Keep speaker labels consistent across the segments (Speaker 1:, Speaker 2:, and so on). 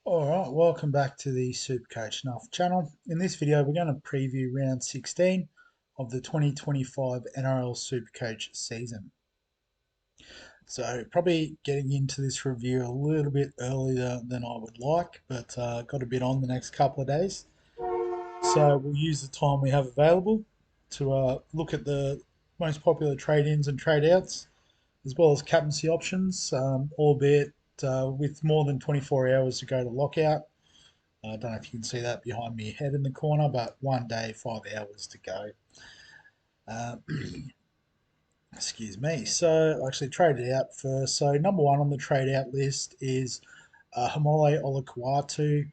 Speaker 1: Alright, welcome back to the Supercoach Nuff channel. In this video we're going to preview round 16 of the 2025 NRL Supercoach season. So probably getting into this review a little bit earlier than I would like, but got a bit on the next couple of days. So we'll use the time we have available to look at the most popular trade-ins and trade-outs, as well as captaincy options, albeit with more than 24 hours to go to lockout. I don't know if you can see that behind me head in the corner, but 1 day, 5 hours to go. Uh, excuse me. So, actually, trade it out first. So, number one on the trade out list is Hamole Olakuatu.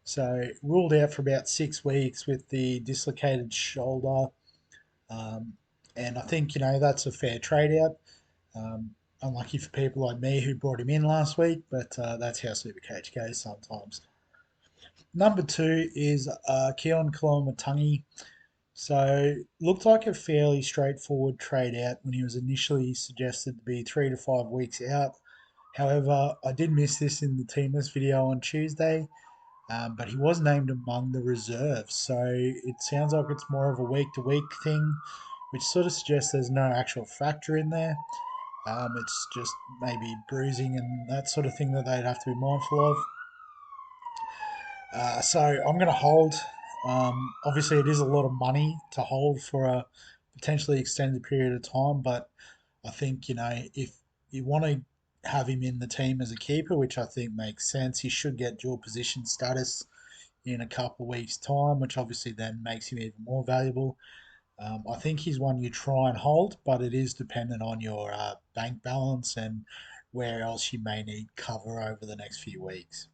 Speaker 1: So, ruled out for about 6 weeks with the dislocated shoulder. Um, and I think, that's a fair trade out. Unlucky for people like me who brought him in last week, but that's how Supercoach goes sometimes. Number two is Keon Koloamatangi. So looked like a fairly straightforward trade out when he was initially suggested to be 3 to 5 weeks out. However, I did miss this in the team list video on Tuesday, but he was named among the reserves. So it sounds like it's more of a week to week thing, which sort of suggests there's no actual factor in there. It's just maybe bruising and that sort of thing that they'd have to be mindful of. So I'm going to hold. Obviously, it is a lot of money to hold for a potentially extended period of time, but I think, if you want to have him in the team as a keeper, which I think makes sense, he should get dual position status in a couple of weeks' time, which obviously then makes him even more valuable. I think he's one you try and hold, but it is dependent on your bank balance and where else you may need cover over the next few weeks.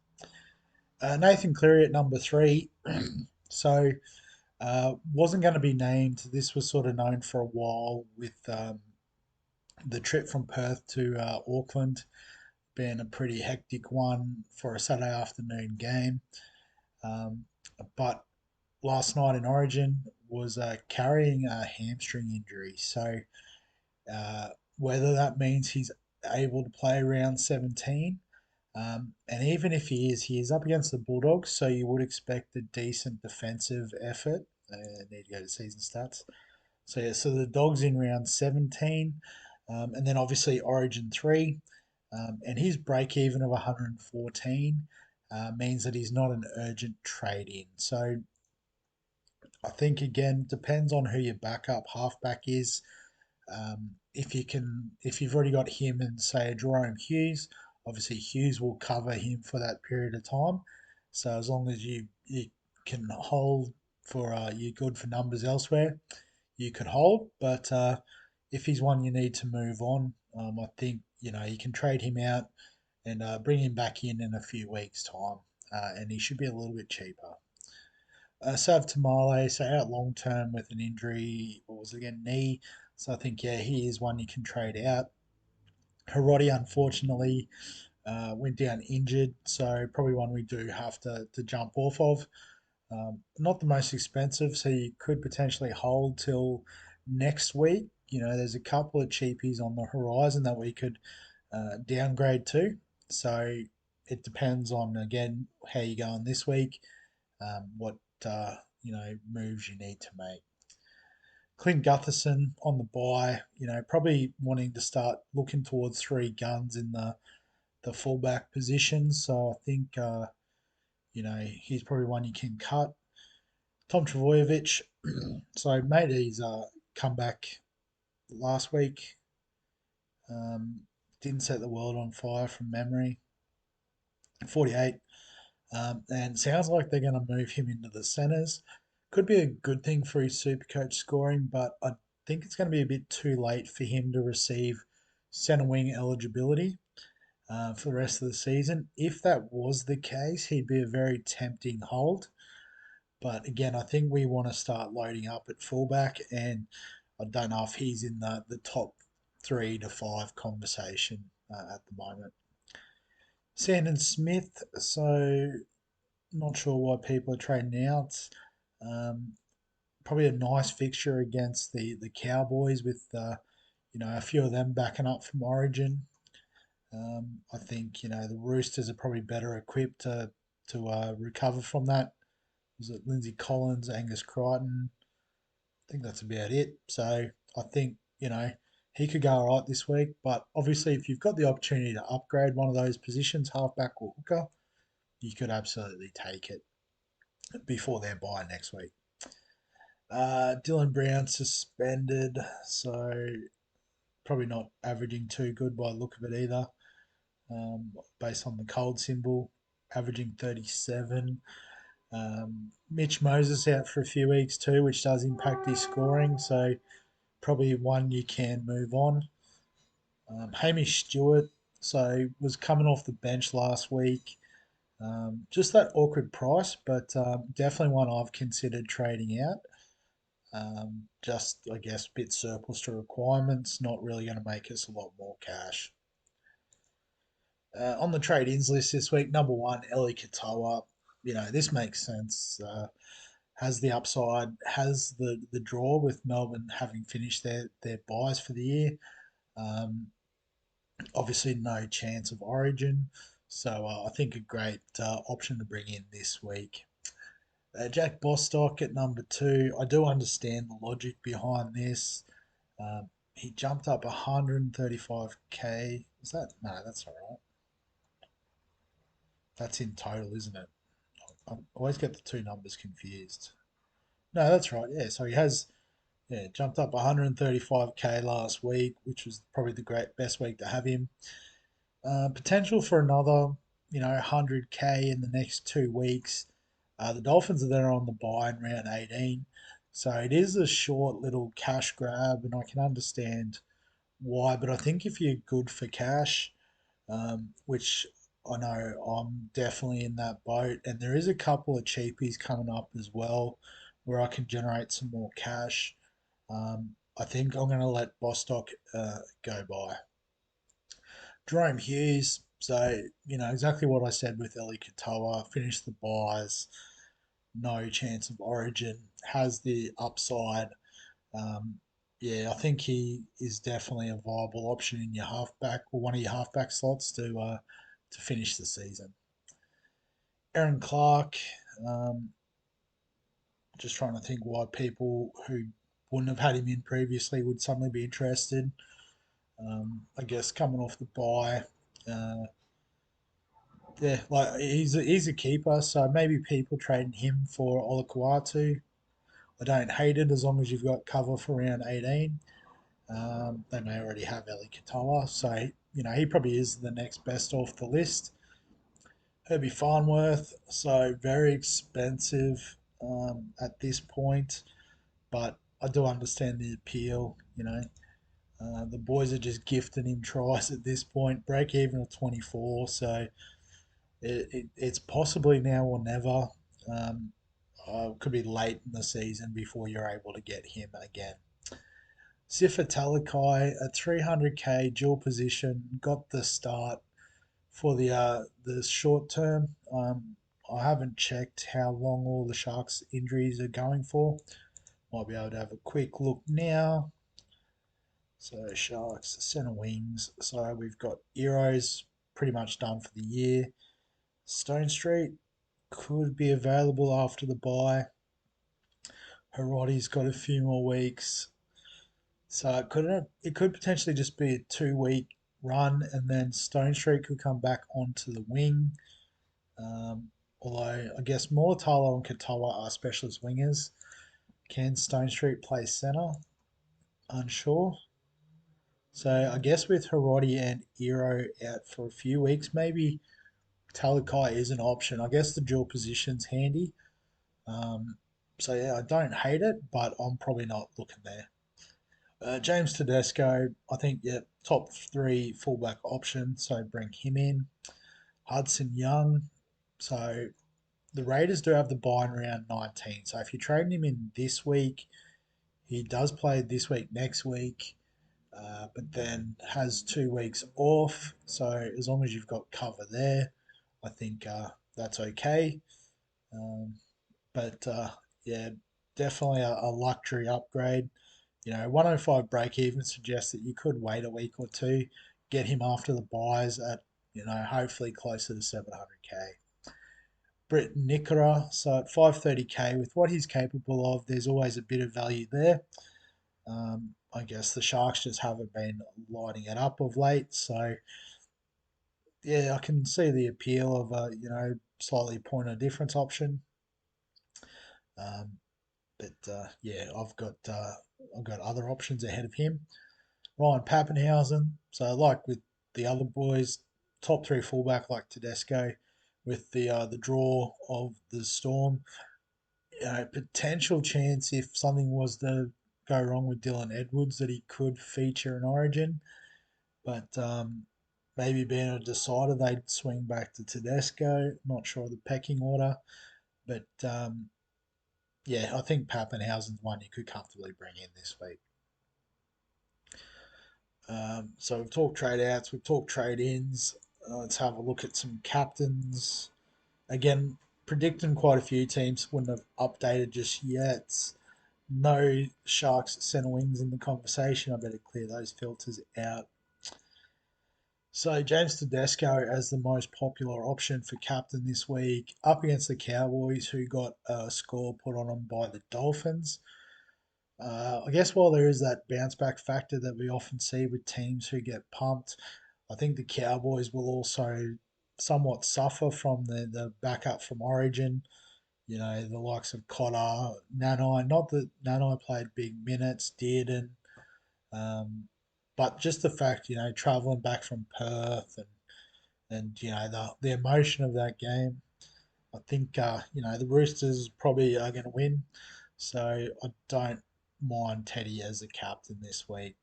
Speaker 1: Nathan Cleary at number three. So wasn't going to be named. This was sort of known for a while with the trip from Perth to Auckland being a pretty hectic one for a Saturday afternoon game. Um, but last night in Origin was carrying a hamstring injury. So uh, whether that means he's able to play round 17, and even if he is up against the Bulldogs, so you would expect a decent defensive effort. Need to go to season stats. So yeah, so the Dogs in round 17, and then obviously Origin 3, and his break even of 114 means that he's not an urgent trade in. So I think again depends on who your backup halfback is. If you've already got him and say Jerome Hughes, obviously Hughes will cover him for that period of time. So as long as you can hold for you're good for numbers elsewhere, you could hold. But if he's one you need to move on, I think you can trade him out and bring him back in a few weeks' time, and he should be a little bit cheaper. Sav Tamale, so out long term with an injury, what was it again, knee. So I think, yeah, he is one you can trade out. Harodi, unfortunately, went down injured, so probably one we do have to jump off of. Not the most expensive, so you could potentially hold till next week. There's a couple of cheapies on the horizon that we could downgrade to. So it depends on, again, how you're going this week, what moves you need to make. Clint Gutherson on the buy, probably wanting to start looking towards three guns in the fullback position. So I think, he's probably one you can cut. Tom Travojevic, so made his comeback last week. Didn't set the world on fire from memory. 48. And sounds like they're going to move him into the centres. Could be a good thing for his Supercoach scoring, but I think it's going to be a bit too late for him to receive centre wing eligibility for the rest of the season. If that was the case, he'd be a very tempting hold. But again, I think we want to start loading up at fullback, and I don't know if he's in the top 3 to 5 conversation at the moment. Sandon Smith, so not sure why people are trading out. Um, Probably a nice fixture against the Cowboys with a few of them backing up from Origin. I think the Roosters are probably better equipped to recover from that. Was it Lindsay Collins, Angus Crichton? I think that's about it. So I think he could go all right this week. But obviously, if you've got the opportunity to upgrade one of those positions, halfback or hooker, you could absolutely take it before their bye next week. Dylan Brown suspended, so probably not averaging too good by the look of it either. Based on the cold symbol, averaging 37. Mitch Moses out for a few weeks too, which does impact his scoring. So probably one you can move on. Hamish Stewart, so was coming off the bench last week. Just that awkward price, but definitely one I've considered trading out. Just, I guess, a bit surplus to requirements, not really going to make us a lot more cash. On the trade-ins list this week, number one, Eli Katoa. This makes sense. Has the upside, has the draw with Melbourne having finished their buys for the year. Um, Obviously, no chance of Origin, so I think a great option to bring in this week. Jack Bostock at number two. I do understand the logic behind this. He jumped up 135k. Is that no? That's all right. That's in total, isn't it? I always get the two numbers confused. No, that's right. Yeah, so he has jumped up 135k last week, which was probably the great best week to have him. Potential for another, 100k in the next 2 weeks. The Dolphins are there on the bye in round 18, so it is a short little cash grab, and I can understand why. But I think if you're good for cash, which I know I'm definitely in that boat, and there is a couple of cheapies coming up as well, where I can generate some more cash. I think I'm going to let Bostock go by. Jerome Hughes, so exactly what I said with Eli Katoa, finished the buys, no chance of Origin, has the upside. Um, yeah, I think he is definitely a viable option in your halfback or one of your halfback slots to finish the season. Aaron Clark, um, just trying to think why people who wouldn't have had him in previously would suddenly be interested. I guess coming off the bye, uh, yeah, like he's a keeper, so maybe people trading him for Olakuatu. I don't hate it as long as you've got cover for round 18. They may already have Eli Katoa, so he probably is the next best off the list. Herbie Farnworth, so very expensive at this point, but I do understand the appeal. The boys are just gifting him tries at this point. Break even at 24, so it's possibly now or never. Um, could be late in the season before you're able to get him again. Sifa Talakai at 300k dual position got the start for the short term. I haven't checked how long all the Sharks injuries are going for. Might be able to have a quick look now. So Sharks centre wings. So we've got Eros pretty much done for the year. Stone Street could be available after the bye. Hirotti's got a few more weeks. So it could potentially just be a 2 week run, and then Stone Street could come back onto the wing. Although I guess Mulatalo and Katoa are specialist wingers. Can Stone Street play centre? Unsure. So I guess with Hirotti and Ero out for a few weeks, maybe Talakai is an option. I guess the dual position's handy. So yeah, I don't hate it, but I'm probably not looking there. James Tedesco, I think, yeah, top three fullback option, so bring him in. Hudson Young, so the Raiders do have the buy in round 19. So if you're trading him in this week, he does play this week, next week, but then has 2 weeks off. So as long as you've got cover there, I think that's okay. Um, but yeah, definitely a luxury upgrade. 105 break even suggests that you could wait a week or two, get him after the buys at, hopefully closer to 700k. Britt Nikora, so at 530k, with what he's capable of, there's always a bit of value there. I guess the Sharks just haven't been lighting it up of late, so yeah, I can see the appeal of a slightly point of difference option. But yeah, I've got other options ahead of him. Ryan Pappenhausen. So like with the other boys, top three fullback like Tedesco, with the draw of the Storm, potential chance if something was to go wrong with Dylan Edwards that he could feature in Origin, but maybe being a decider they'd swing back to Tedesco. Not sure of the pecking order, but yeah, I think Pappenhausen's one you could comfortably bring in this week. So we've talked trade outs, we've talked trade ins. Let's have a look at some captains. Again, predicting quite a few teams wouldn't have updated just yet. No Sharks centre wings in the conversation. I better clear those filters out. So James Tedesco as the most popular option for captain this week, up against the Cowboys, who got a score put on them by the Dolphins. I guess while there is that bounce back factor that we often see with teams who get pumped, I think the Cowboys will also somewhat suffer from the backup from Origin. The likes of Cotter, Nanai. Not that Nanai played big minutes, Dearden, but just the fact, travelling back from Perth and the emotion of that game. I think the Roosters probably are going to win, so I don't mind Teddy as the captain this week.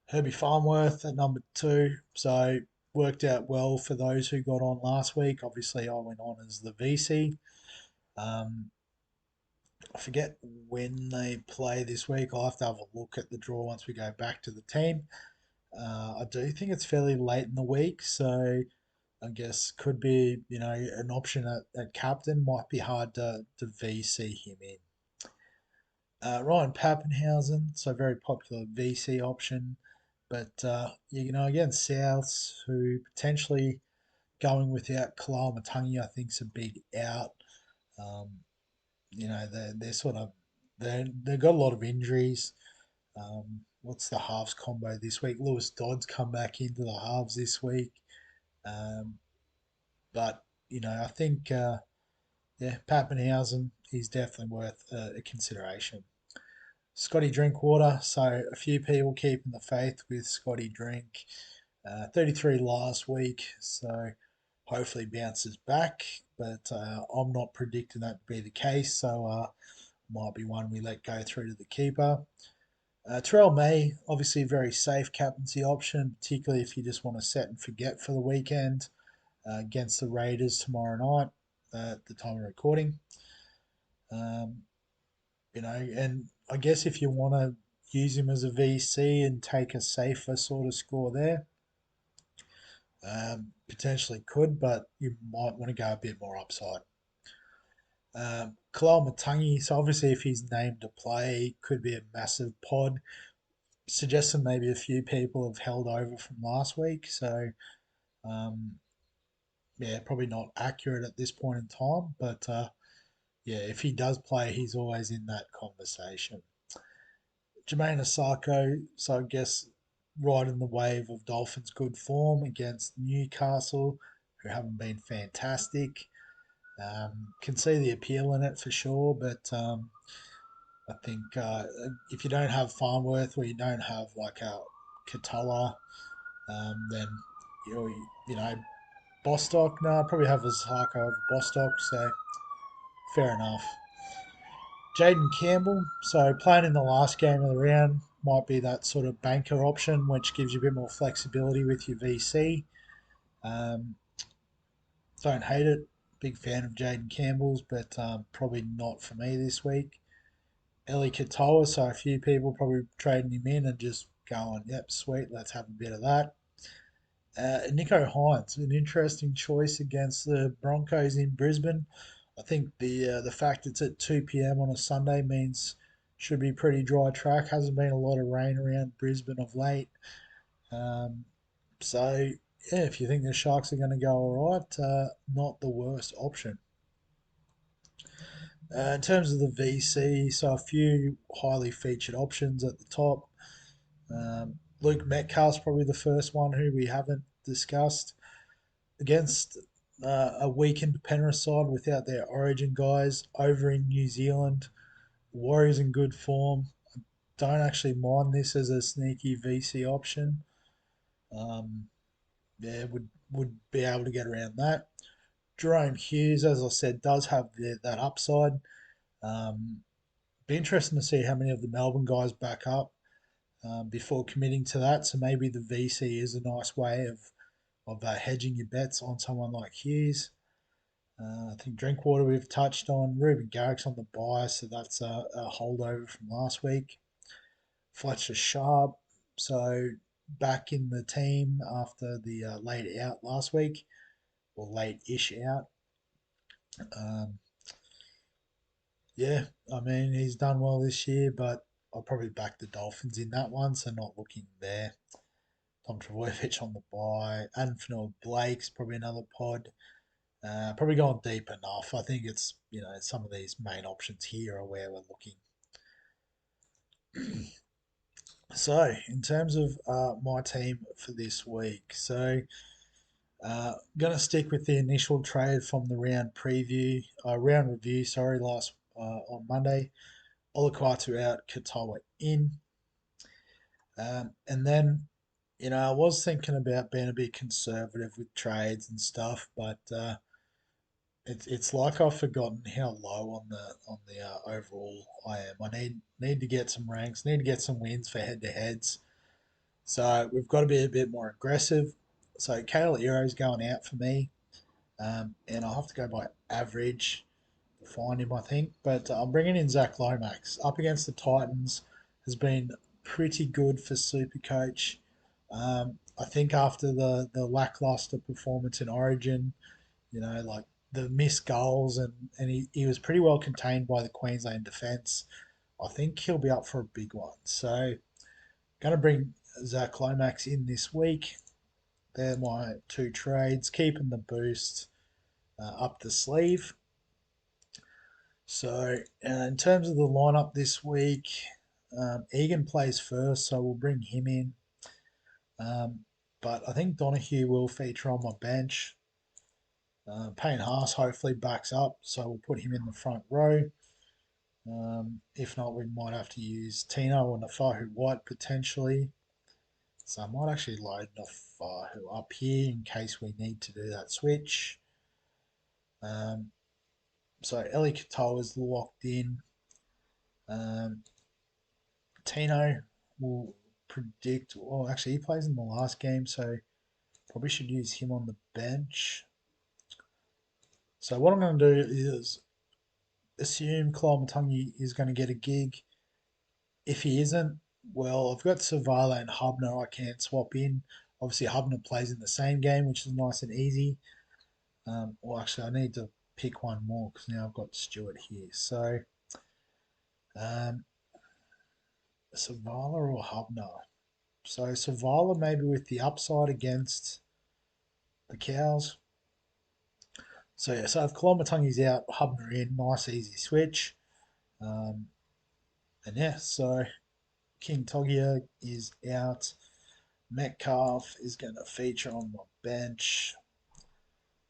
Speaker 1: Herbie Farnworth at number two, so worked out well for those who got on last week. Obviously, I went on as the VC. Um, I forget when they play this week. I'll have to have a look at the draw once we go back to the team. I do think it's fairly late in the week, so I guess could be an option at captain. Might be hard to VC him in. Ryan Pappenhausen, so very popular VC option, but against Souths, who potentially going without Kalal Matangi, I think is a big out. Um, they're sort of they've got a lot of injuries. What's the halves combo this week? Lewis Dodd's come back into the halves this week, um, but I think yeah, Pappenhausen is definitely worth a consideration. Scotty Drinkwater, so a few people keeping the faith with Scotty Drink. 33 last week, so hopefully bounces back, but I'm not predicting that to be the case, so might be one we let go through to the keeper. Terrell May, obviously a very safe captaincy option, particularly if you just want to set and forget for the weekend against the Raiders tomorrow night at the time of recording. Um, and I guess if you want to use him as a VC and take a safer sort of score there, potentially could, but you might want to go a bit more upside. Kalal Matangi, so obviously if he's named to play, could be a massive pod. Suggesting maybe a few people have held over from last week, so um, yeah, probably not accurate at this point in time, but yeah, if he does play, he's always in that conversation. Jermaine Osako, so I guess riding the wave of Dolphins' good form against Newcastle, who haven't been fantastic. Can see the appeal in it for sure, but I think if you don't have Farnworth or you don't have like a Katoa, then you know Bostock. No, I'd probably have Osako over Bostock, so fair enough. Jaden Campbell, so playing in the last game of the round might be that sort of banker option, which gives you a bit more flexibility with your VC. Um, don't hate it. Big fan of Jaden Campbell's, but probably not for me this week. Eli Katoa, so a few people probably trading him in and just going, yep, sweet, let's have a bit of that. Nico Hines, an interesting choice against the Broncos in Brisbane. I think the fact it's at 2 p.m. on a Sunday means should be pretty dry track. Hasn't been a lot of rain around Brisbane of late. Um, so, yeah, if you think the Sharks are going to go all right, not the worst option. In terms of the VC, so a few highly featured options at the top. Luke Metcalf's probably the first one who we haven't discussed. Against a weakened Penrith side without their origin guys over in New Zealand. Warriors in good form. Don't actually mind this as a sneaky VC option. Um, yeah, would be able to get around that. Jerome Hughes, as I said, does have that upside. Um, be interesting to see how many of the Melbourne guys back up before committing to that. So maybe the VC is a nice way of hedging your bets on someone like Hughes. I think Drinkwater we've touched on. Ruben Garrick's on the buy, so that's a holdover from last week. Fletcher Sharp, so back in the team after the late out last week, or late-ish out. Um, yeah, I mean, he's done well this year, but I'll probably back the Dolphins in that one, so not looking there. Tom Travojevic on the buy. Anthony Blake's probably another pod. Probably going deep enough. I think it's, some of these main options here are where we're looking. So, in terms of my team for this week, going to stick with the initial trade from the round review, sorry, last on Monday. Olukwatu out, Katoa in. And then, I was thinking about being a bit conservative with trades and stuff, but it's like I've forgotten how low on the overall I am. I need to get some ranks, need to get some wins for head to heads. So we've got to be a bit more aggressive. So Kale Hero's going out for me, and I'll have to go by average to find him, I think. But I'm bringing in Zach Lomax up against the Titans. Has been pretty good for Supercoach. I think after the lackluster performance in Origin, like the missed goals and he was pretty well contained by the Queensland defence. I think he'll be up for a big one. So, going to bring Zach Lomax in this week. They're my two trades, keeping the boost up the sleeve. So, in terms of the lineup this week, Egan plays first, so we'll bring him in. But I think Donahue will feature on my bench. Payne Haas hopefully backs up, so we'll put him in the front row. If not, we might have to use Tino or Nafahu White potentially. So I might actually load Nafahu up here in case we need to do that switch. So Eli Katoa is locked in. Um, Tino will predict. Well, actually, he plays in the last game, so probably should use him on the bench. So what I'm going to do is assume Matangi is going to get a gig. If he isn't, well, I've got Savala and Hubner I can swap in. Obviously, Hubner plays in the same game, which is nice and easy. Well, actually, I need to pick one more because now I've got Stewart here. So, um, Savala or Hubner? So, Savala maybe with the upside against the Cows. So, yeah, so if Kolomatangi's out, Hubner in, nice easy switch. Um, and yeah, so King Togia is out. Metcalf is going to feature on my bench.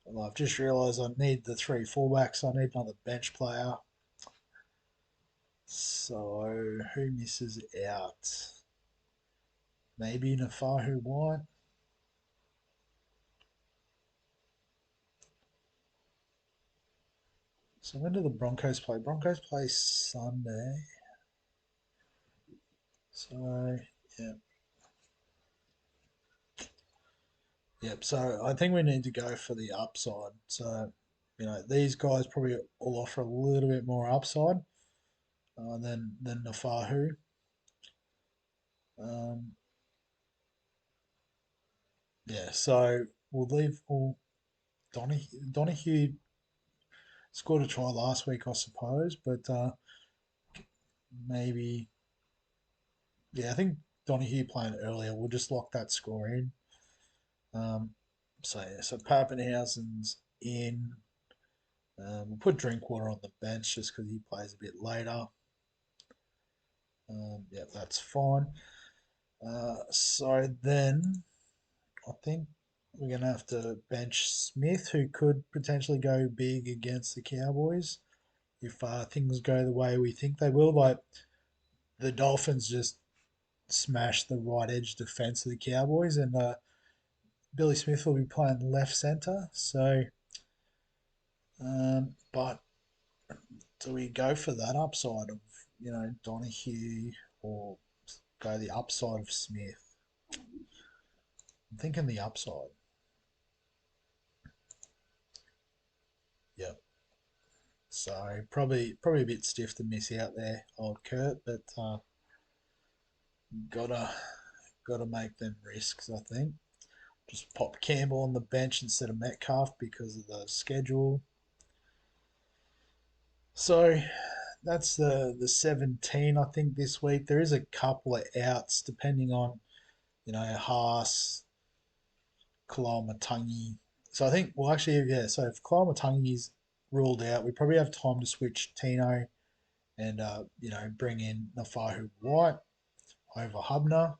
Speaker 1: Well, I've just realised I need the three fullbacks. I need another bench player. So who misses out? Maybe Nafahu White. So when do the Broncos play? Broncos play Sunday. So yeah. Yep. So I think we need to go for the upside. So these guys probably will offer a little bit more upside than Nafahu. Um, yeah. So we'll leave. Donahue scored a try last week, I suppose, but maybe, yeah, I think Donahue playing earlier. We'll just lock that score in. Um, so Pappenhausen's in. We'll put Drinkwater on the bench just because he plays a bit later. Yeah, that's fine. So then I think we're going to have to bench Smith, who could potentially go big against the Cowboys if things go the way we think they will. Like the Dolphins just smashed the right edge defense of the Cowboys, and Billy Smith will be playing left center. So, but do we go for that upside of Donahue or go the upside of Smith? I'm thinking the upside. Yep. So probably a bit stiff to miss out there, old Kurt, but gotta gotta make them risks. I think just pop Campbell on the bench instead of Metcalf because of the schedule. So that's the 17. I think this week there is a couple of outs depending on Haas, Kalamatangi. So I think well actually yeah. So if Kalamatangi is ruled out, we probably have time to switch Tino and bring in Nafahu White over Hubner.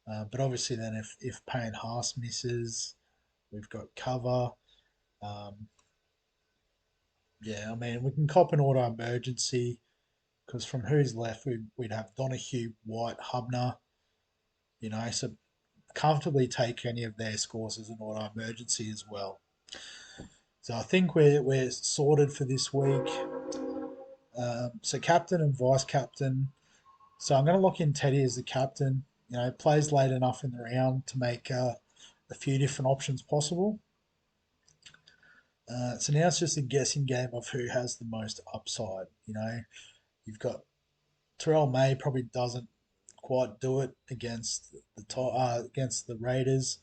Speaker 1: But obviously then if Payne Haas misses, we've got cover. Um, yeah, I mean we can cop an auto emergency because from who's left we'd have Donahue, White, Hubner. So comfortably take any of their scores as an auto emergency as well. So I think we're sorted for this week. So captain and vice captain. So I'm going to lock in Teddy as the captain. Plays late enough in the round to make a few different options possible. So now it's just a guessing game of who has the most upside. You've got Terrell May probably doesn't quite do it against the Raiders.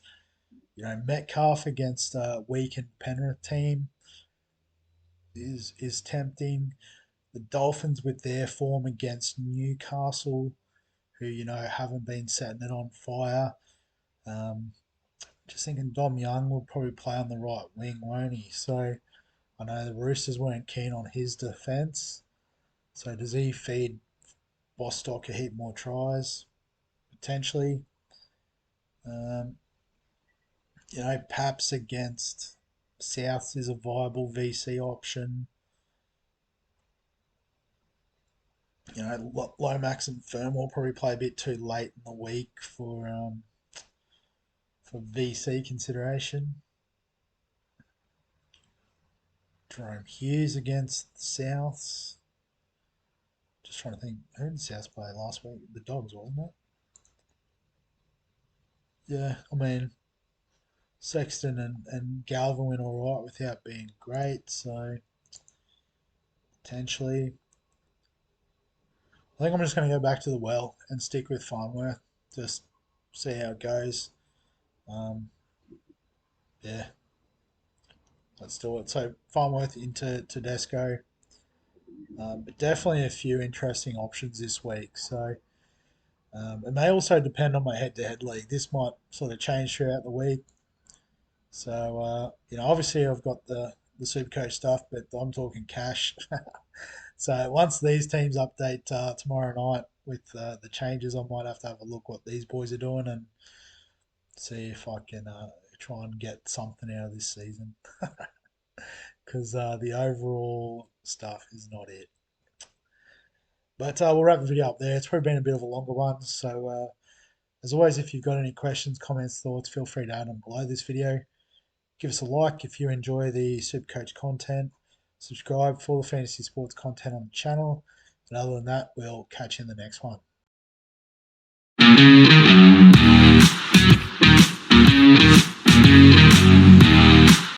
Speaker 1: Metcalf against a weakened Penrith team is tempting. The Dolphins with their form against Newcastle, who haven't been setting it on fire. Just thinking Dom Young will probably play on the right wing, won't he? So I know the Roosters weren't keen on his defence. So does he feed Bostock a heap more tries? Potentially. Um, Paps against Souths is a viable VC option. Lomax and Firm will probably play a bit too late in the week for VC consideration. Jerome Hughes against the Souths. Just trying to think, who did the Souths play last week? The Dogs, wasn't it? Yeah, I mean, Sexton and Galvin went all right without being great, so potentially. I think I'm just going to go back to the well and stick with Farnworth. Just see how it goes. Um, yeah, let's do it. So Farnworth into Tedesco. But definitely a few interesting options this week. So it may also depend on my head-to-head league. This might sort of change throughout the week. So obviously I've got the Supercoach stuff, but I'm talking cash. So once these teams update tomorrow night with the changes, I might have to have a look what these boys are doing and see if I can try and get something out of this season. Because the overall stuff is not it. But we'll wrap the video up there. It's probably been a bit of a longer one. So as always, if you've got any questions, comments, thoughts, feel free to add them below this video. Give us a like if you enjoy the Supercoach content. Subscribe for the fantasy sports content on the channel. And other than that, we'll catch you in the next one.